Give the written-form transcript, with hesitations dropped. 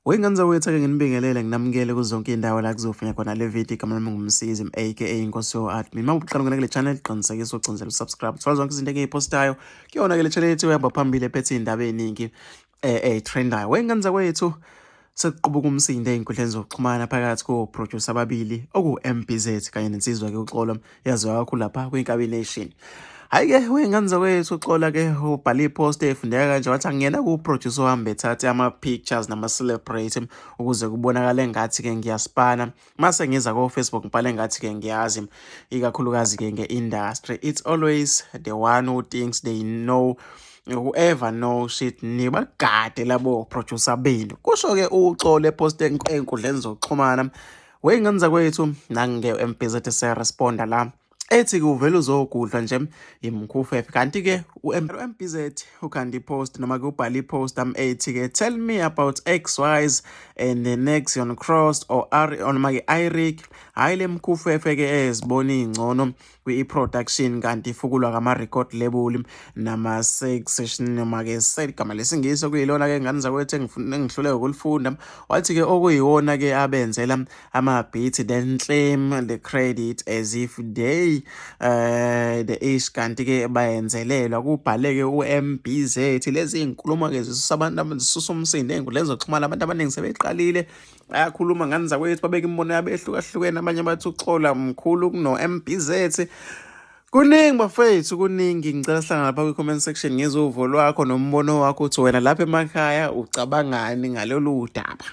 Wengane zawethu-ke nginibingelele nginamukele kuzo zonke iy'ndawo la kuzofika khona le video igama lami ngumsizi aka inkosi yo-admin. Uma uqala ukungena kule channel qinisekisa ucindezela usubscribe uthola zonke izinto engiy'phostayo kuyona-ke le channel yethu ehamba phambili ephethe iy'ndaba ey'ningi ey'trendayo. Wengane zakwethu sekuqubuka umsindo ey'nkundleni zokuxhumana phakathi koproducer ababili oku-MBZ kanye nensizwa-ke uXolo yaziwa kakhulu lapha kwi-Inkabi Nation. Hhayi-ke wey'ngane zakwethu uXola-ke ubhale ipost efundeka kanje wathi angiyena ku-producer ohambe ethathe ama-pictures nama-celebrate ukuze kubonakale ngathi-ke ngiyaspana. Mase ngiza ko-Facebook ngibhale ngathi-ke ngiyazi ikakhulukazi-ke nge-industry. It's always the one who thinks they know whoever know shit nibagade labo producer benu. Kusho-ke uXolo epost ey'nkundleni zokuxhumana. Wey'ngane zakwethu nange MBZ seyaresponda la ethi-ke uvele uzogudlwa nje imkhufefe. Kanti-ke u-MBZ ukhanda ipost noma-ke ubhale ipost ethi-ke tell me about XYs and the next on crossed or noma-ke Eric. Hhayi le mkhufefe-ke ezibona iy'ngcono kwi-production kanti ifukulwa kama-record label nama-section noma-ke igama lesingisi okuyilona-ke ngane zakwethu engihluleka ukulifunda. Wathi-ke okuyiwona-ke abenzela ama-beats then claim the credit as if they the ish kanti-ke bayenzelelwa. Kubhale-ke u-MBZ lezi iy'nkulumo-ke zisusa umsindo ey'nkundleni zokuxhumana. Abantu abaningi sebeqalile bayakhuluma ngane zakwethu babeka imibono yabo ehlukahlukene. Abanye bathi uXola mkhulu kuno-MBZ. Kuningi bafethu kuningi. Ngicela sihlangana lapha kwi-comment section ngizwe uvo lwakho nombono wakho ukuthi wena lapha emakhaya ucabangani ngalolu daba.